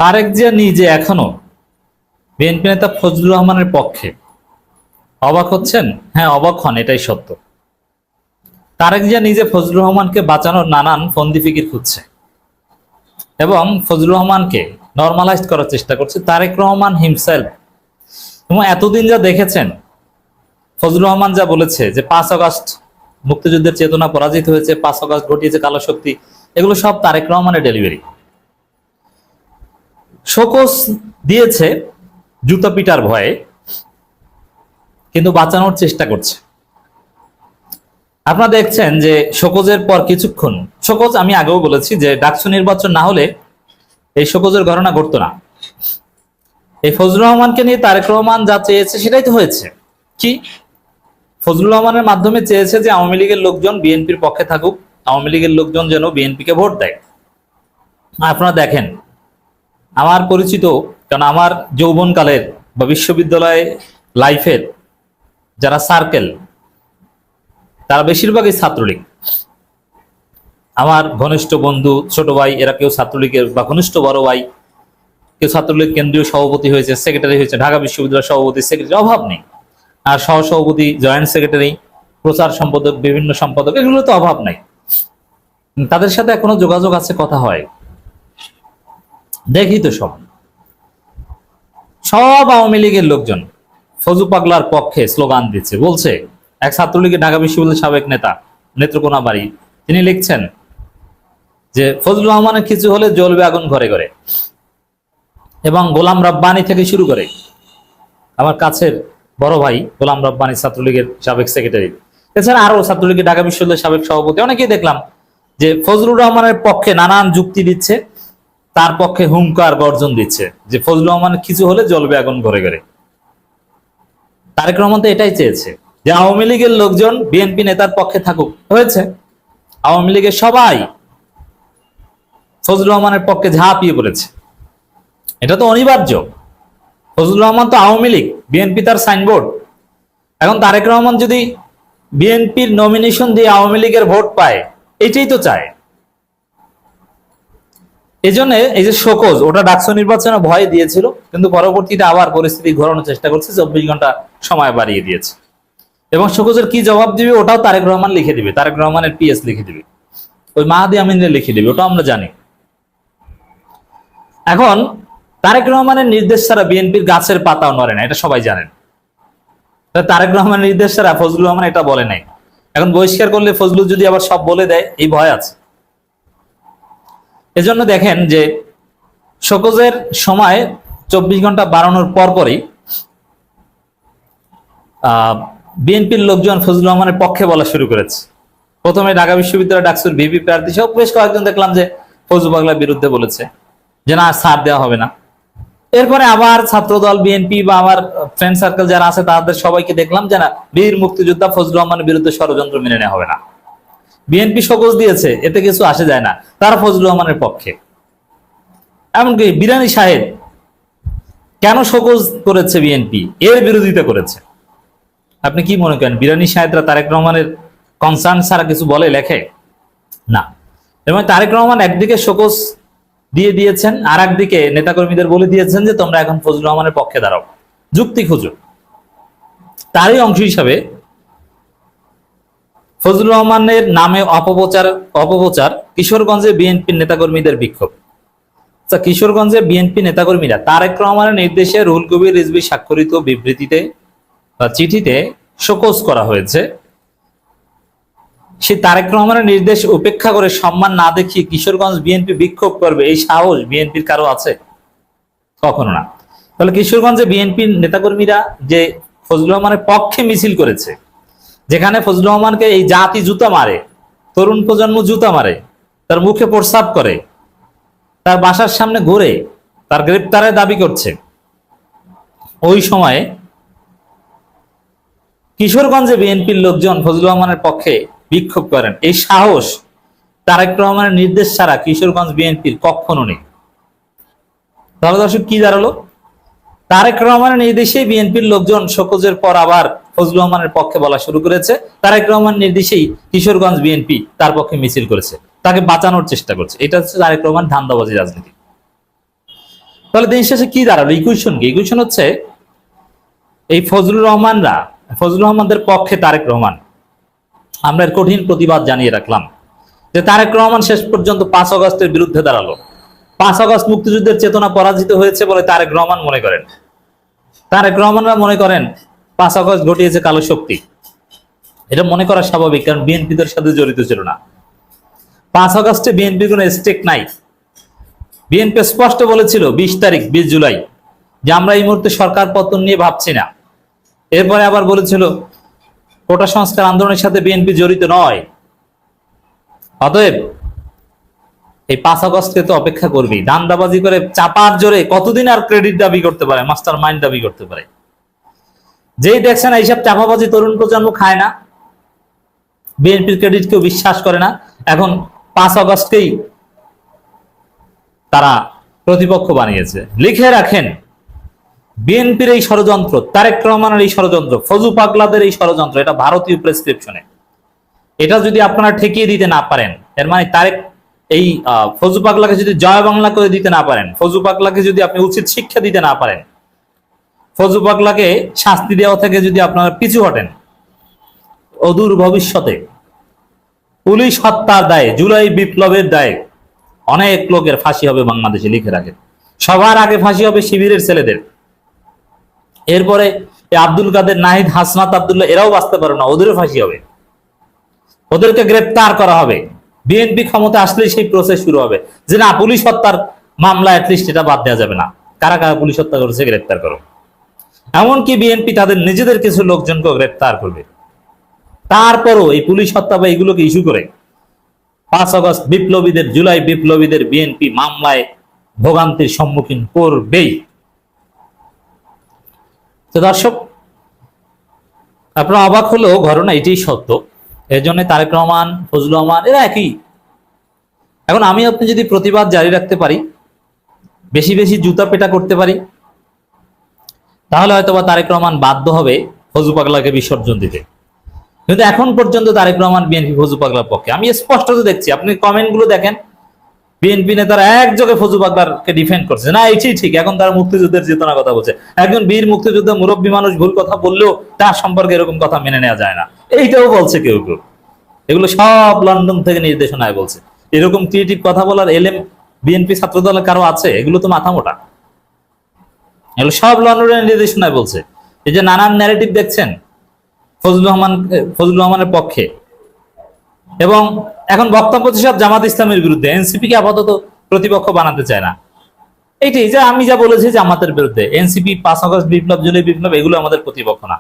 তারেক জিয়া নিজে এখনো বিএনপি নেতা ফজলুর রহমানের পক্ষে। অবাক হচ্ছেন? হ্যাঁ, অবাক হন, এটাই সত্য। তারেক জিয়া নিজে ফজলুর রহমানকে বাঁচানোর নানান ফন্দি ফিকির খুঁজছে এবং ফজলুর রহমানকে নর্মালাইজ করার চেষ্টা করছে তারেক রহমান হিমসেলফ। এবং এতদিন যা দেখেছেন, ফজলুর রহমান যা বলেছে যে 5 আগস্ট মুক্তিযুদ্ধের চেতনা পরাজিত হয়েছে, 5 আগস্ট ঘটিয়েছে কালো শক্তি, এগুলো সব তারেক রহমানের ডেলিভারি। শোকজ দিয়েছে জুতা পিটার ভয়ে, কিন্তু বাঁচানোর চেষ্টা করছে। আপনারা দেখছেন যে শোকজের পর কিছুক্ষণ, শোকজ আমি আগেও বলেছি যে ডাকসু নির্বাচন না হলে এই শোকজের ঘটনা ঘটতো না। এই ফজলুর রহমানকে নিয়ে তারেক রহমান যা চেয়েছে সেটাই তো হয়েছে। কি? ফজলুর রহমানের মাধ্যমে চেয়েছে যে আওয়ামী লীগের লোকজন বিএনপির পক্ষে থাকুক, আওয়ামী লীগের লোকজন যেন বিএনপিকে ভোট দেয়। আপনারা দেখেন, আমার পরিচিত, কারণ আমার যৌবনকালের বা বিশ্ববিদ্যালয় লাইফের যারা সার্কেল, তারা বেশিরভাগই ছাত্রলীগ। আমার ঘনিষ্ঠ বন্ধু, ছোট ভাই, এরা কেউ ছাত্রলীগের বা ঘনিষ্ঠ বড় ভাই, কেউ ছাত্রলীগ কেন্দ্রীয় সভাপতি হয়েছে, সেক্রেটারি হয়েছে, ঢাকা বিশ্ববিদ্যালয় সভাপতি, সেক্রেটারি, অভাব নেই। আর সহসভাপতি, জয়েন্ট সেক্রেটারি, প্রচার সম্পাদক, বিভিন্ন সম্পাদক, এগুলো তো অভাব নাই। তাদের সাথে এখনো যোগাযোগ আছে, কথা হয়, দেখি তো সব সব আওয়ামী লীগের লোকজন ফজু পাগলার পক্ষে স্লোগান দিচ্ছে। বলছে এক ছাত্রলীগের ঢাকা বিশ্ববিদ্যালয়ের সাবেক নেতা নেত্রকোনা বাড়ি, তিনি লিখছেন যে ফজলুর রহমানের কিছু হলে জ্বলবে আগুন ঘরে ঘরে। এবং গোলাম রব্বানী থেকে শুরু করে আমার কাছের বড় ভাই গোলাম রব্বানী, ছাত্রলীগের সাবেক সেক্রেটারি, এছাড়া আরো ছাত্রলীগের ঢাকা বিশ্ববিদ্যালয়ের সাবেক সভাপতি, অনেকেই দেখলাম যে ফজলুর রহমানের পক্ষে নানান যুক্তি দিচ্ছে, তার পক্ষে হুঙ্কার গর্জন দিচ্ছে যে ফজলুর রহমানের কিছু হলে জ্বলবে আগুন ঘরে ঘরে। তারেক রহমান তো এটাই চেয়েছে যে আওয়ামী লীগের লোকজন বিএনপি নেতার পক্ষে থাকুক, হয়েছে। আওয়ামী লীগের সবাই ফজলুর রহমানের পক্ষে ঝাঁপিয়ে পড়েছে, এটা তো অনিবার্য। ফজলুর রহমান তো আওয়ামী লীগ, বিএনপি তার সাইনবোর্ড। এখন তারেক রহমান যদি বিএনপির নমিনেশন দিয়ে আওয়ামী লীগের ভোট পায়, এটাই তো চায়। এই জন্য এই যে শোকজ, ওটা ডাকসু নির্বাচনে ভয় দিয়েছিল, কিন্তু পরবর্তীতে আবার পরিস্থিতি ঘোরানোর চেষ্টা করছে, 24 ঘন্টা সময় বাড়িয়ে দিয়েছে। এবং শোকজের কি জবাব দিবে ওটাও তারেক রহমান লিখে দিবে, তারেক রহমানের পিএস লিখে দিবে, ওই মাহাদি আমিনরে লিখে দিবে, ওটা আমরা জানি। এখন তারেক রহমানের নির্দেশ ছাড়া বিএনপির গাছের পাতাও নড়ে না, এটা সবাই জানেন। তারেক রহমানের নির্দেশ ছাড়া ফজলুর রহমান এটা বলে নাই। এখন বহিষ্কার করলে ফজলু যদি আবার সব বলে দেয়, এই ভয় আছে। এজন্য দেখেন যে শোকজের সময় 24 ঘন্টা বাড়ানোর পরপরই বিএনপির লোকজন ফজলুর রহমানের পক্ষে বলা শুরু করেছে। প্রথমে ঢাকা বিশ্ববিদ্যালয় ডাকসুর ভিপি প্রার্থী সহ বেশ কয়েকজন দেখলাম যে ফজলু পাগলার বিরুদ্ধে বলেছে যে না, ছাড় দেওয়া হবে না। এরপরে আবার ছাত্রদল, বিএনপি বা আমার ফ্রেন্ড সার্কেল যারা আছে তাদের সবাইকে দেখলাম যে না, বীর মুক্তিযোদ্ধা ফজলুর রহমানের বিরুদ্ধে ষড়যন্ত্র মেনে নেওয়া হবে না। বিএনপি শোকজ দিয়েছে, এতে কিছু আসে যায় না, তারা ফজলুর রহমানের পক্ষে। এমনকি বিরানি সাহেব কেন শোকজ করেছে বিএনপি, এর বিরোধিতা করেছে। আপনি কি মনে করেন বিরানি সাহেবরা তারেক রহমানের কনসার্ন ছাড়া কিছু বলে, লেখে না? এবং তারেক রহমান একদিকে শোকজ দিয়ে দিয়েছেন, আর একদিকে নেতাকর্মীদের বলে দিয়েছেন যে তোমরা এখন ফজলুর রহমানের পক্ষে দাঁড়াও, যুক্তি খুঁজো। তারই অংশ হিসাবে ফজলুর রহমানের নামে অপপ্রচার কিশোরগঞ্জে বিএনপির নেতাকর্মীদের বিক্ষোভ। কিশোরগঞ্জে বিএনপি নেতাকর্মীরা তারেক রহমানের নির্দেশে রুহুল কবির রিজভী স্বাক্ষরিত বিবৃতিতে বা চিঠিতে শোকজ করা হয়েছে। সে তারেক রহমানের নির্দেশ উপেক্ষা করে সম্মান না দেখিয়ে কিশোরগঞ্জ বিএনপি বিক্ষোভ করবে, এই সাহস বিএনপির কারো আছে? কখনো না। তাহলে কিশোরগঞ্জে বিএনপির নেতাকর্মীরা যে ফজলুর রহমানের পক্ষে মিছিল করেছে, যেখানে ফজলুর রহমানকে এই জাতি জুতা মারে, তরুণ প্রজন্ম জুতা মারে, তার মুখে প্রস্রাব করে, তার বাসার সামনে ঘুরে, তার গ্রেপ্তারের দাবি করছে, ওই সময়ে কিশোরগঞ্জে বিএনপির লোকজন ফজলুর রহমানের পক্ষে বিক্ষোভ করেন, এই সাহস তারেক রহমানের নির্দেশ ছাড়া কিশোরগঞ্জ বিএনপির কখনো নেই। তাহলে দর্শক কি দাঁড়ালো? তারেক রহমানের নির্দেশেই বিএনপির লোকজন শোকজের পর আবার ফজলুর রহমানের পক্ষে বলা শুরু করেছে, তারেক রহমানের নির্দেশেই কিশোরগঞ্জ বিএনপি তার পক্ষে মিছিল করেছে, তাকে বাঁচানোর চেষ্টা করছে। এটা হচ্ছে তারেক রহমান ধান্দাবাজি রাজনীতি। তাহলে দিন শেষে কি দাঁড়ালো? ইকুয়েশন কি? ইকুয়েশন হচ্ছে এই ফজলুর রহমানদের পক্ষে তারেক রহমান, আমরা এর কঠিন প্রতিবাদ জানিয়ে রাখলাম যে তারেক রহমান শেষ পর্যন্ত 5 আগস্টের বিরুদ্ধে দাঁড়ালো। 5 আগস্ট মুক্তিযুদ্ধের চেতনা পরাজিত হয়েছে বলে তারেক রহমান মনে করেন। তারেক রহমানরা মনে করেন 5 আগস্ট ঘটিয়েছে কালো শক্তি। এটা মনে করা স্বাভাবিক, কারণ বিএনপিদের সাথে জড়িত ছিল না। 5 আগস্টে বিএনপির কোনো স্টেক নাই। বিএনপি স্পষ্ট বলেছিল 20 জুলাই যে আমরা এই মুহূর্তে সরকার পতন নিয়ে ভাবছি না। এরপরে আবার বলেছিল কোটা সংস্কার আন্দোলনের সাথে বিএনপি জড়িত নয়। অতএব এই 5 আগস্টকে তো অপেক্ষা করবি। দান্দাবাজি করে চাপার জোরে কতদিন আর ক্রেডিট দাবি করতে পারে, মাস্টার মাইন্ড দাবি করতে পারে? যেই দেখছেন এইসব চাপাবাজি তরুণ প্রজন্ম খায় না, বিএনপির ক্রেডিট কেউ বিশ্বাস করে না, এখন 5 আগস্টকেই তারা প্রতিপক্ষ বানিয়েছে। লিখে রাখেন, বিএনপির এই ষড়যন্ত্র, তারেক রহমানের এই ষড়যন্ত্র, ফজু পাগলাদের এই ষড়যন্ত্র, এটা ভারতীয় প্রেসক্রিপশনে। এটা যদি আপনারা ঠেকিয়ে দিতে না পারেন, এর মানে তারেক এই ফজু পাগলাকে যদি জয় বাংলা করে দিতে না পারেন, ফজু পাগলাকে যদি আপনি উচিত শিক্ষা দিতে না পারেন, ফজু পাগলাকে শাস্তি দেওয়া থেকে যদি আপনারা পিছু হটেন, অদূর ভবিষ্যতে পুলিশ হত্যার দায়ে, জুলাই বিপ্লবের দায়ে অনেক লোকের ফাঁসি হবে বাংলাদেশে। লিখে রাখেন, সবার আগে ফাঁসি হবে শিবিরের ছেলেদের। এরপরে আব্দুল কাদের, নাহিদ, হাসনাত আব্দুল্লাহ এরাও বাঁচতে পারে না, ওদেরও ফাঁসি হবে, ওদেরকে গ্রেপ্তার করা হবে। বিএনপি ক্ষমতা আসলেই সেই প্রসেস শুরু হবে যে না, পুলিশ হত্যার মামলা অ্যাটলিস্ট এটা বাদ দেওয়া যাবে না, কারা কারা পুলিশ হত্যা করেছে গ্রেপ্তার করো। এমনকি বিএনপি তাদের নিজেদের কিছু লোকজনকে গ্রেপ্তার করবে। তারপরও এই পুলিশ হত্যা বা এগুলোকে ইস্যু করে 5 আগস্ট বিপ্লবীদের, জুলাই বিপ্লবীদের বিএনপি মামলায় ভোগান্তির সম্মুখীন করবেই। তো দর্শক, আপনার অবাক হলেও ঘটনা এটাই সত্য। এর জন্য তারেক রহমান, ফজলুর রহমান এরা একই। এখন আমি আপনি যদি প্রতিবাদ জারি রাখতে পারি, বেশি বেশি জুতা পেটা করতে পারি, তাহলে হয়তোবা তারেক রহমান বাধ্য হবে ফজু পাগলাকে বিসর্জন দিতে। কিন্তু এখন পর্যন্ত তারেক রহমান বিএনপি ফজু পাগলার পক্ষে। আমি স্পষ্ট দেখছি, আপনি কমেন্ট গুলো দেখেন, বিএনপি নেতারা একযোগে ফজু পাগলাকে ডিফেন্ড করছে, না এটাই ঠিক, এখন তারা মুক্তিযুদ্ধের চেতনার কথা বলছে। একজন বীর মুক্তিযুদ্ধ মুরব্বী মানুষ ভুল কথা বললেও তার সম্পর্কে এরকম কথা মেনে নেওয়া যায় না, এইটাও বলছে কেউ কেউ। এগুলো সব লন্ডন থেকে নির্দেশনায় বলছে। এরকম ক্রিয়েটিভ কথা বলার এলএম বিএনপি ছাত্র দলের কারো আছে? এগুলো তো মাথা মোটা। এগুলো সব লন্ডনের নির্দেশনায় বলছে। এই যে নানান ন্যারেটিভ দেখছেন ফজলুর রহমানের পক্ষে, এবং এখন বক্তব্য সব জামাত ইসলামের বিরুদ্ধে। এনসিপি কে আপাতত প্রতিপক্ষ বানাতে চায় না। এইটাই যে আমি যা বলেছি জামাতের বিরুদ্ধে, এনসিপি, 5 আগস্ট বিপ্লব, জুলাই বিপ্লব এগুলো আমাদের প্রতিপক্ষ না।